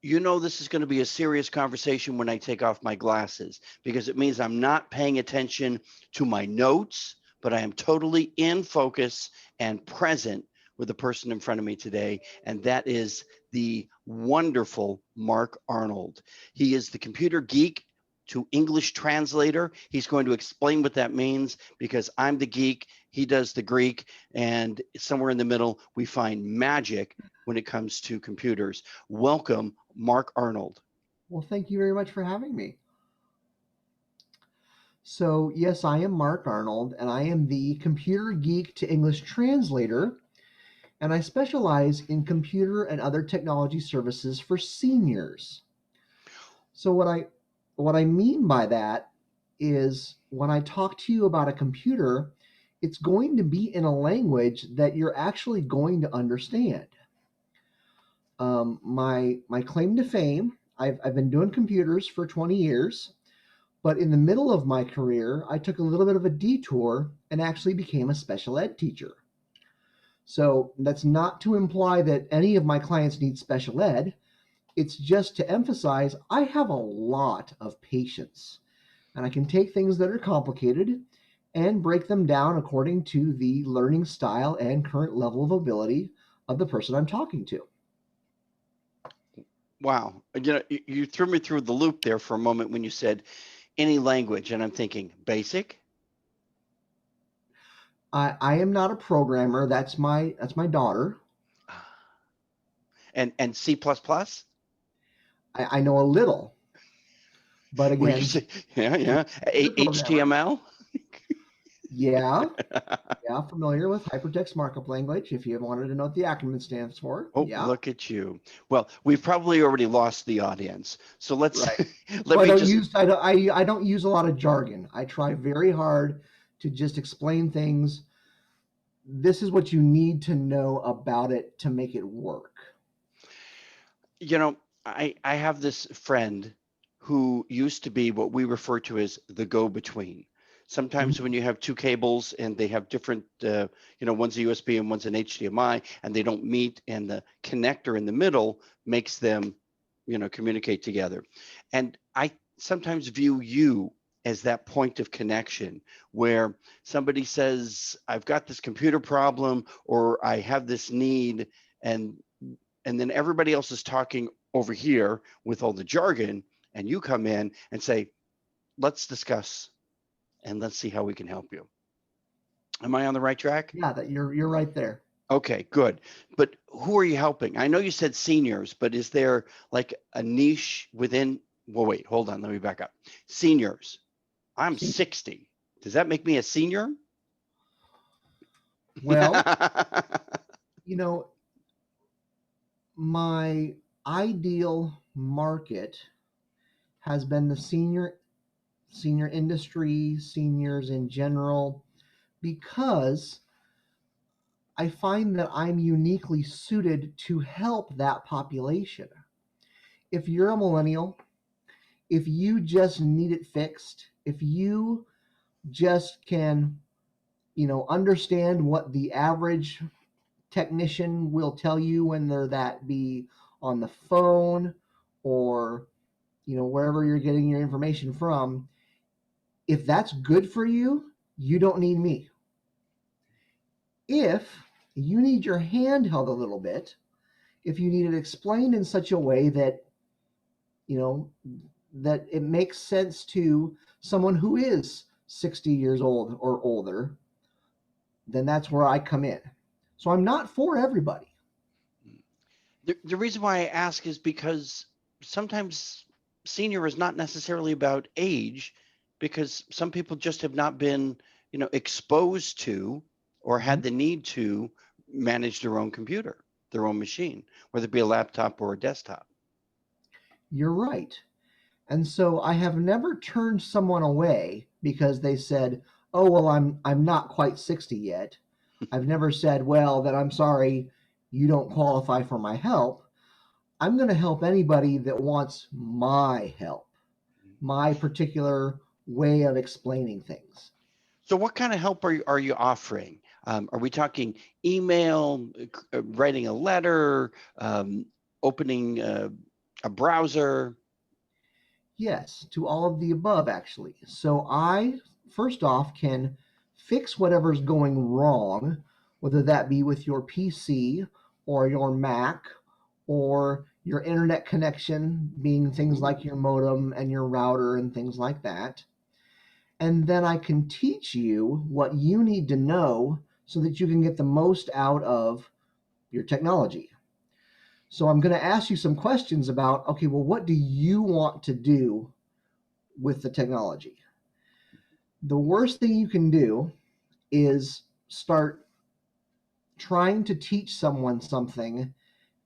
You know this is going to be a serious conversation when I take off my glasses, because it means I'm not paying attention to my notes, but I am totally in focus and present with the person in front of me today, and that is the wonderful Mark Arnold. He is the computer geek to English translator. He's going to explain what that means, because I'm the geek, he does the Greek, and somewhere in the middle, we find magic when it comes to computers. Welcome, Mark Arnold. Well, thank you very much for having me. So, yes, I am Mark Arnold, and I am the computer geek to English translator, and I specialize in computer and other technology services for seniors. So, what I mean by that is when I talk to you about a computer, it's going to be in a language that you're actually going to understand. My claim to fame, I've been doing computers for 20 years. But in the middle of my career, I took a little bit of a detour and actually became a special ed teacher. So that's not to imply that any of my clients need special ed. It's just to emphasize I have a lot of patience and I can take things that are complicated and break them down according to the learning style and current level of ability of the person I'm talking to. Wow. You threw me through the loop there for a moment when you said any language, and I'm thinking basic. I am not a programmer. That's my daughter. And C++? I know a little, but Were you again, say, yeah, I'm yeah. not a programmer. HTML? Yeah, yeah, familiar with hypertext markup language. If you wanted to know what the acronym stands for, Oh, yeah, look at you. Well, we've probably already lost the audience. So let's right. So let me just I don't use a lot of jargon. I try very hard to just explain things. This is what you need to know about it to make it work. you know, I have this friend who used to be what we refer to as the go-between. Sometimes Mhm. when you have two cables and they have different, one's a USB and one's an HDMI, and they don't meet, and the connector in the middle makes them, communicate together. And I sometimes view you as that point of connection where somebody says, I've got this computer problem or I have this need, and then everybody else is talking over here with all the jargon, and you come in and say, let's discuss and let's see how we can help you. Am I on the right track? Yeah, that you're right there. Okay, good. But who are you helping? I know you said seniors, but is there like a niche within? Well, wait, hold on. Let me back up. Seniors. I'm See, 60. Does that make me a senior? well, you know, my ideal market has been the senior industry, seniors in general, because I find that I'm uniquely suited to help that population. If you're a millennial, if you just need it fixed, if you just can, understand what the average technician will tell you, when they're that be on the phone or, wherever you're getting your information from, if that's good for you, you don't need me. If you need your hand held a little bit, if you need it explained in such a way that you know that it makes sense to someone who is 60 years old or older, then that's where I come in. So I'm not for everybody. the reason why I ask is because sometimes senior is not necessarily about age, because some people just have not been, exposed to or Mhm. had the need to manage their own computer, their own machine, whether it be a laptop or a desktop. You're right. And so I have never turned someone away because they said, "Oh, well, I'm not quite 60 yet." I've never said, "Well, then I'm sorry, you don't qualify for my help." I'm going to help anybody that wants my help, my particular way of explaining things. So what kind of help are you offering? Are we talking email, writing a letter, opening A browser. Yes, to all of the above, actually. So I, first off, can fix whatever's going wrong, whether that be with your PC or your Mac or your internet connection, being things like your modem and your router and things like that. And then I can teach you what you need to know so that you can get the most out of your technology. So I'm going to ask you some questions about, okay, well, what do you want to do with the technology? The worst thing you can do is start trying to teach someone something,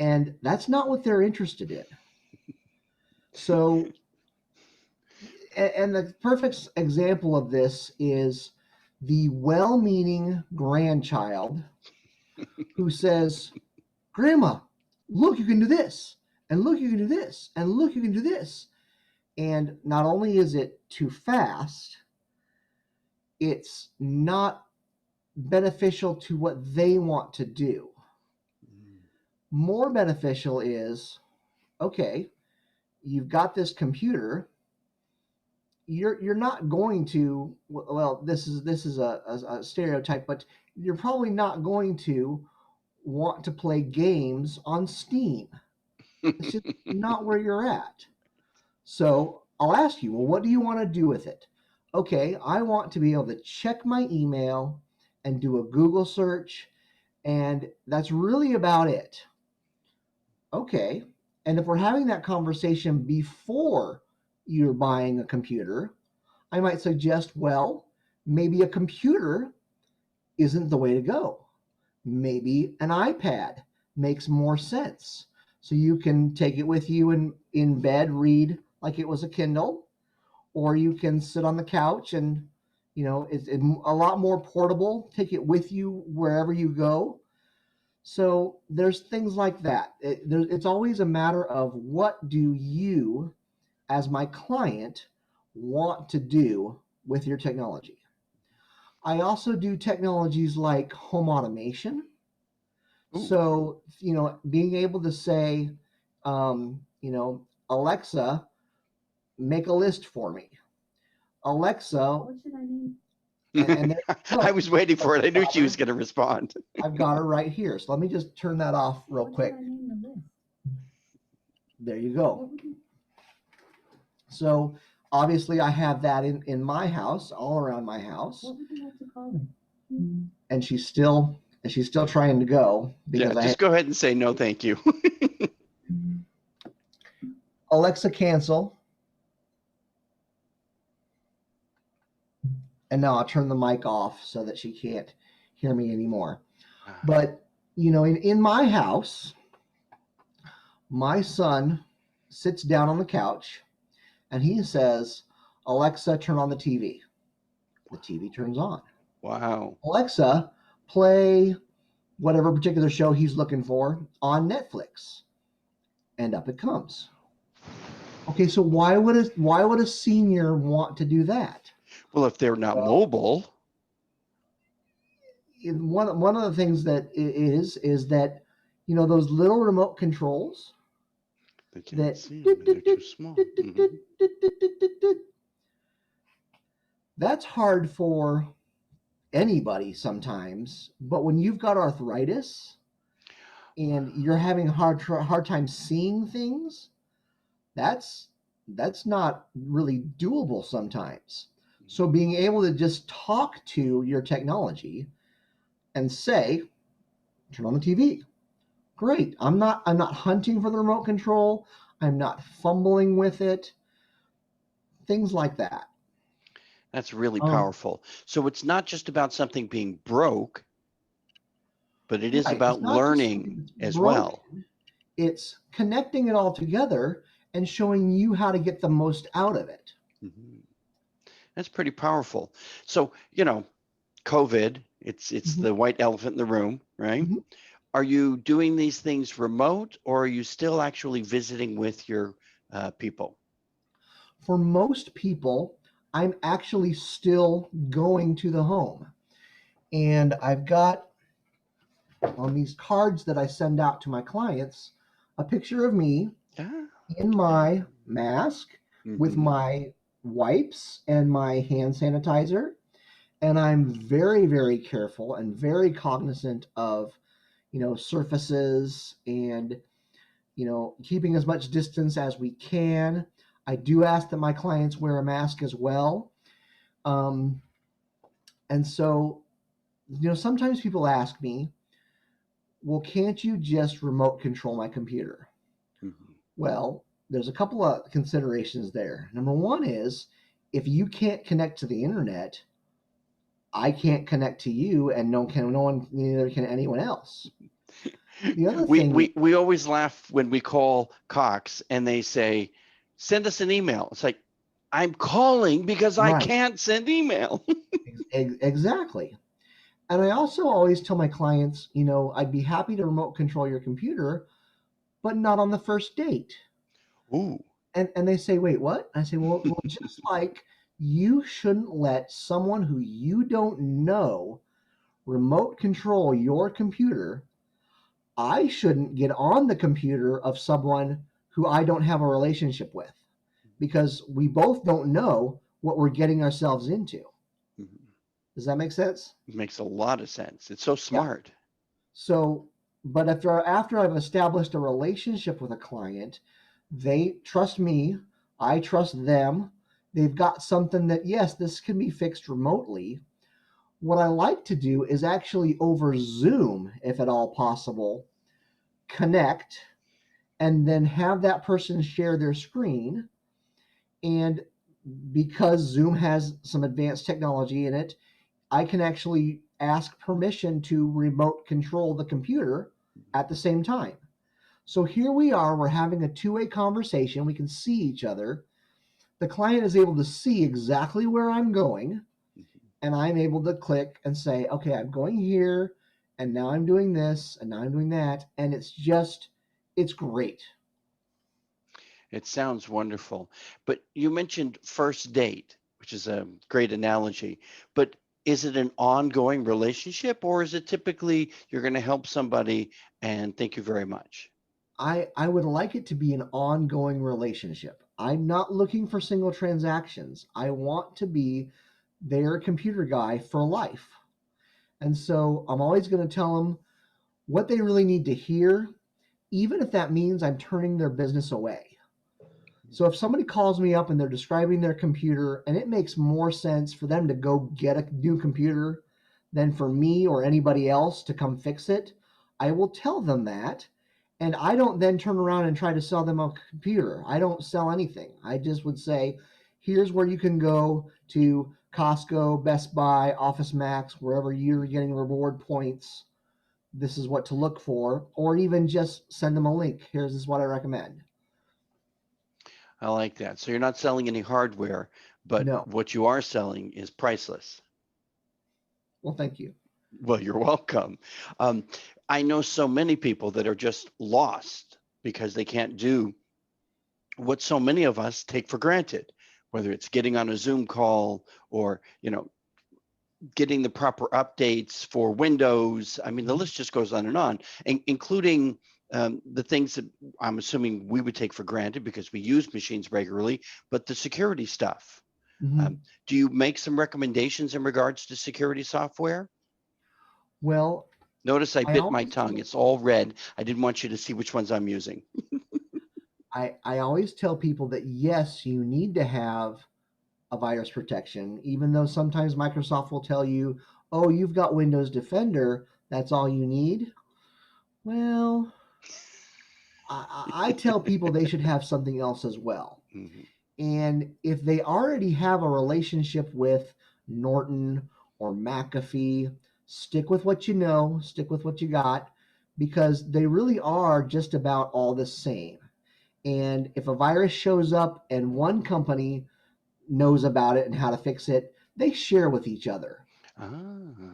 and that's not what they're interested in. So, and the perfect example of this is the well meaning grandchild who says, Grandma, look, you can do this, and look, you can do this, and look, you can do this. And not only is it too fast, it's not beneficial to what they want to do. More beneficial is, okay, you've got this computer. You're not going to, well, this is a stereotype, but you're probably not going to want to play games on Steam. It's just not where you're at. So I'll ask you, well, what do you want to do with it? Okay, I want to be able to check my email and do a Google search, and that's really about it. Okay, and if we're having that conversation before you're buying a computer, I might suggest, well, maybe a computer isn't the way to go. Maybe an iPad makes more sense. So you can take it with you in bed, read like it was a Kindle, or you can sit on the couch and, it's a lot more portable. Take it with you wherever you go. So there's things like that. It's always a matter of what do you, as my client, want to do with your technology. I also do technologies like home automation. Ooh. So, being able to say, Alexa, make a list for me. Alexa, What should I name? and there you go. I was waiting for it. I knew she was going to respond. I've got her right here. So let me just turn that off real What quick. should I name the list? There you What go. would you- So obviously I have that in my house, all around my house, What would you like to call it? and she's still trying to go Yeah, because just go ahead and say no, thank you. Alexa, cancel. And now I'll turn the mic off so that she can't hear me anymore. But, in my house, my son sits down on the couch and he says, Alexa, turn on the TV. The TV turns on. Wow. Alexa, play whatever particular show he's looking for on Netflix. And up it comes. Okay, so why would a senior want to do that? Well, if they're not mobile. One of the things that is that those little remote controls They can't that see them, they're too small. that's hard for anybody sometimes, but when you've got arthritis and you're having a hard time seeing things, that's not really doable sometimes. So being able to just talk to your technology and say, turn on the TV. Great. I'm not hunting for the remote control. I'm not fumbling with it. Things like that. That's really powerful. So it's not just about something being broke, but it is Right. about It's not just learning something that's as broken. well. It's connecting it all together and showing you how to get the most out of it. Mhm. That's pretty powerful. So, COVID, it's Mhm. the white elephant in the room, right? Mhm. Are you doing these things remote, or are you still actually visiting with your people? For most people, I'm actually still going to the home. And I've got on these cards that I send out to my clients a picture of me Ah. in my mask with Hmm. my wipes and my hand sanitizer. And I'm very, very careful and very cognizant of, surfaces and, keeping as much distance as we can. I do ask that my clients wear a mask as well. Um, and so, sometimes people ask me, well, can't you just remote control my computer? Hmm. Well, there's a couple of considerations there. Number one is if you can't connect to the internet, I can't connect to you, and no one, neither can anyone else. The other We, thing, we we always laugh when we call Cox and they say, "Send us an email." It's like, I'm calling because I right, can't send email. exactly. And I also always tell my clients, I'd be happy to remote control your computer, but not on the first date. Ooh. And they say, wait, what? I say, well, just like you shouldn't let someone who you don't know remote control your computer, I shouldn't get on the computer of someone who I don't have a relationship with because we both don't know what we're getting ourselves into. Mhm. Does that make sense? Makes a lot of sense. It's so Yeah. smart. So, but after I've established a relationship with a client, they trust me, I trust them. They've got something that, yes, this can be fixed remotely. What I like to do is actually over Zoom, if at all possible, connect and then have that person share their screen. And because Zoom has some advanced technology in it, I can actually ask permission to remote control the computer at the same time. So here we are, we're having a two-way conversation. We can see each other. The client is able to see exactly where I'm going, and I'm able to click and say, okay, I'm going here, and now I'm doing this, and now I'm doing that. And it's great. It sounds wonderful. But you mentioned first date, which is a great analogy. But is it an ongoing relationship or is it typically you're going to help somebody and thank you very much? I would like it to be an ongoing relationship. I'm not looking for single transactions. I want to be their computer guy for life. And so I'm always going to tell them what they really need to hear, even if that means I'm turning their business away. So if somebody calls me up and they're describing their computer and it makes more sense for them to go get a new computer than for me or anybody else to come fix it, I will tell them that. And I don't then turn around and try to sell them a computer. I don't sell anything. I just would say, here's where you can go to Costco, Best Buy, Office Max, wherever you're getting reward points. This is what to look for, or even just send them a link. Here's this is what I recommend. I like that. So you're not selling any hardware, but No. what you are selling is priceless. Well, thank you. Well, you're welcome. Um, I know so many people that are just lost because they can't do what so many of us take for granted, whether it's getting on a Zoom call or, getting the proper updates for Windows. I mean, the list just goes on, including the things that I'm assuming we would take for granted because we use machines regularly, but the security stuff. Mm-hmm. Do you make some recommendations in regards to security software? Well, Notice I I bit my always tongue. tell, It's all red. I didn't want you to see which ones I'm using. I always tell people that yes, you need to have a virus protection, even though sometimes Microsoft will tell you, oh, you've got Windows Defender, that's all you need. Well, I tell people they should have something else as well. Mhm. And if they already have a relationship with Norton or McAfee, stick with what you know, stick with what you got, because they really are just about all the same. And if a virus shows up and one company knows about it and how to fix it, they share with each other. Ah.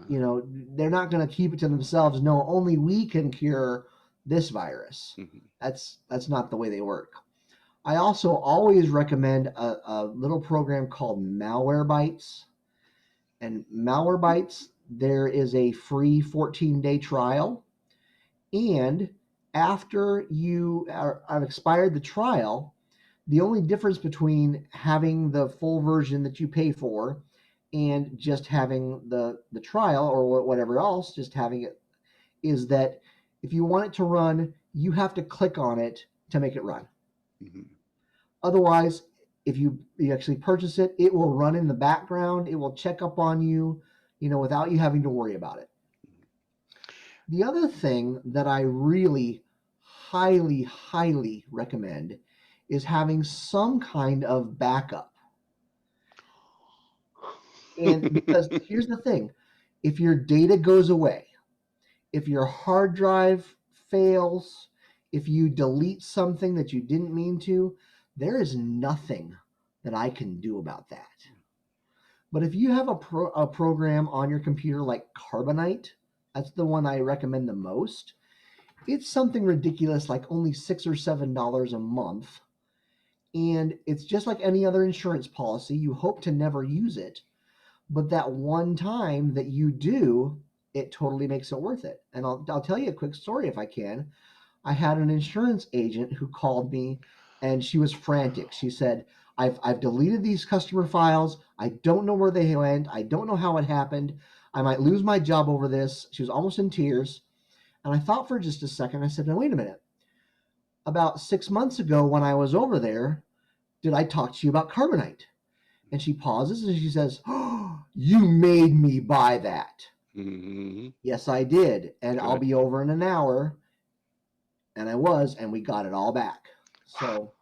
They're not going to keep it to themselves. No, only we can cure this virus. Mhm. That's not the way they work. I also always recommend a little program called Malwarebytes. And Malwarebytes, there is a free 14-day trial. And after have expired the trial, the only difference between having the full version that you pay for and just having the trial or whatever else, just having it, is that if you want it to run, you have to click on it to make it run. Mm-hmm. Otherwise, if you actually purchase it, it will run in the background. It will check up on you, without you having to worry about it. The other thing that I really highly, highly recommend is having some kind of backup. And because here's the thing, if your data goes away, if your hard drive fails, if you delete something that you didn't mean to, there is nothing that I can do about that. But if you have a program on your computer like Carbonite, that's the one I recommend the most. It's something ridiculous, like only $6 or $7 a month. And it's just like any other insurance policy. You hope to never use it. But that one time that you do, it totally makes it worth it. And I'll tell you a quick story if I can. I had an insurance agent who called me and she was frantic. She said, I've deleted these customer files. I don't know where they went. I don't know how it happened. I might lose my job over this. She was almost in tears. And I thought for just a second. I said, now, wait a minute. About 6 months ago when I was over there, did I talk to you about Carbonite? And she pauses and she says, oh, you made me buy that. Mm-hmm. Yes, I did. And Good. I'll be over in an hour. And I was, and we got it all back. So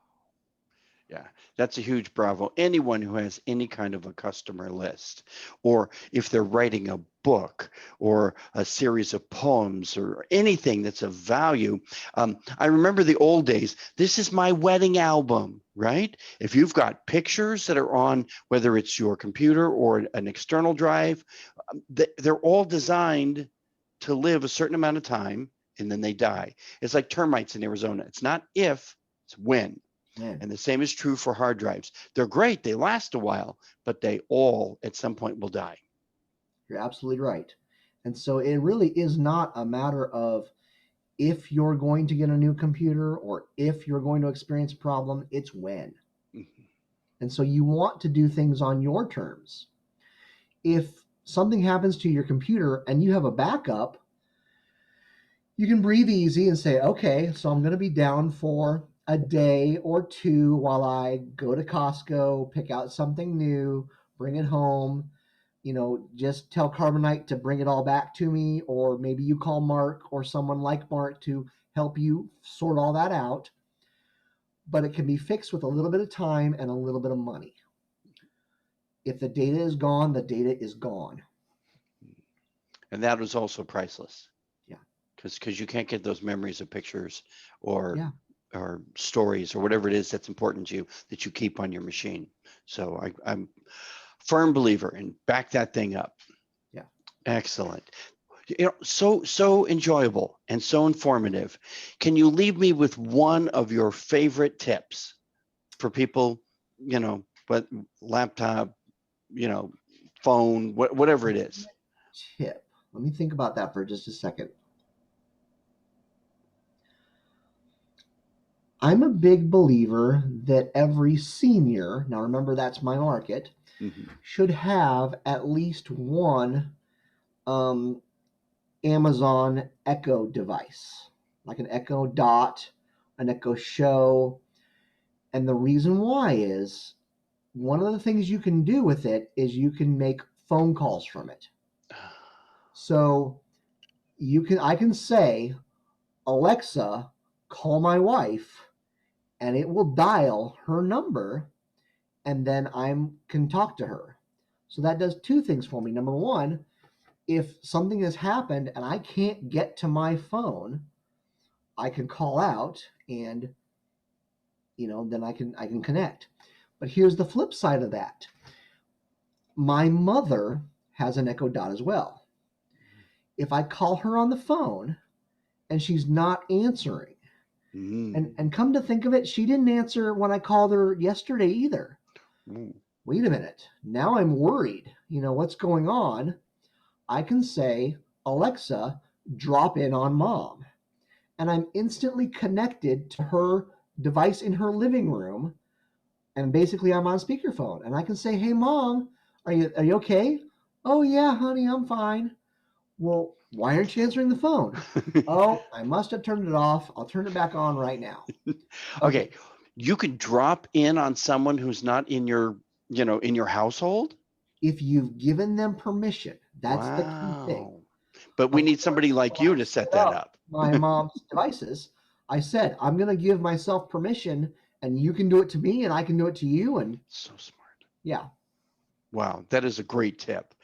Yeah, that's a huge bravo. Anyone who has any kind of a customer list, or if they're writing a book or a series of poems or anything that's of value. I remember the old days. This is my wedding album, right? If you've got pictures that are on, whether it's your computer or an external drive, they're all designed to live a certain amount of time and then they die. It's like termites in Arizona. It's not if, it's when. man, And the same is true for hard drives. They're great. They last a while, but they all at some point will die. you're absolutely right. And so it really is not a matter of if you're going to get a new computer or if you're going to experience a problem, it's when. Mhm. And so you want to do things on your terms. If something happens to your computer and you have a backup, you can breathe easy and say, okay, so I'm going to be down for a day or two while I go to Costco, pick out something new, bring it home, just tell Carbonite to bring it all back to me, or maybe you call Mark or someone like Mark to help you sort all that out. But it can be fixed with a little bit of time and a little bit of money. If the data is gone, the data is gone. And that is also priceless. Yeah. Because you can't get those memories of pictures or Yeah. or stories or whatever it is that's important to you that you keep on your machine. So I'm a firm believer and back that thing up. Yeah. Excellent. So enjoyable and so informative. Can you leave me with one of your favorite tips for people, but laptop, phone, whatever it is? Tip. Let me think about that for just a second. I'm a big believer that every senior, now remember that's my market, Mhm. should have at least one Amazon Echo device, like an Echo Dot, an Echo Show. And the reason why is one of the things you can do with it is you can make phone calls from it. So I can say, Alexa, call my wife, and it will dial her number, and then I can talk to her. So that does two things for me. Number one, if something has happened and I can't get to my phone, I can call out and then I can connect. But here's the flip side of that. My mother has an Echo Dot as well. If I call her on the phone and she's not answering, and come to think of it, she didn't answer when I called her yesterday either. Ooh. Wait a minute. Now I'm worried. What's going on? I can say, Alexa, drop in on mom. and I'm instantly connected to her device in her living room. And basically, I'm on speakerphone, and I can say, "Hey, Mom, are you okay? Oh yeah, honey, I'm fine. Well, why aren't you answering the phone? Oh, I must have turned it off. I'll turn it back on right now. Okay, Okay, you can drop in on someone who's not in your, in your household. if you've given them permission, that's the key thing. Wow. But we Of need somebody course, like when you I to set set that up up. my mom's devices, I said, I'm going to give myself permission, and you can do it to me, and I can do it to you. And So smart. yeah, Wow, that is a great tip.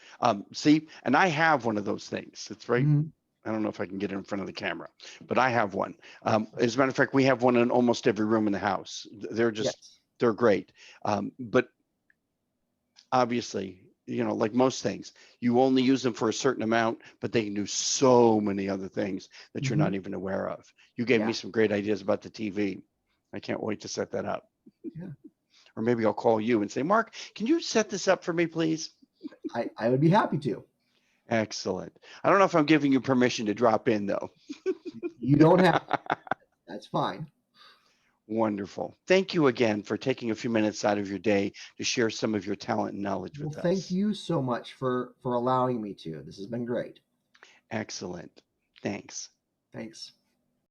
See, and I have one of those things. It's right. mhm, I don't know if I can get it in front of the camera, but I have one. As a matter of fact, we have one in almost every room in the house. yes, They're great. But obviously, like most things, you only use them for a certain amount, but they can do so many other things that you're hmm not even aware of. You gave me yeah, some great ideas about the TV. I can't wait to set that up. yeah. Or maybe I'll call you and say, Mark, can you set this up for me, please? I would be happy to. Excellent. I don't know if I'm giving you permission to drop in, though. You don't have. That's fine. Wonderful. Thank you again for taking a few minutes out of your day to share some of your talent and knowledge Well, with thank us. you so much for allowing me to. This has been great. Excellent. Thanks. Thanks.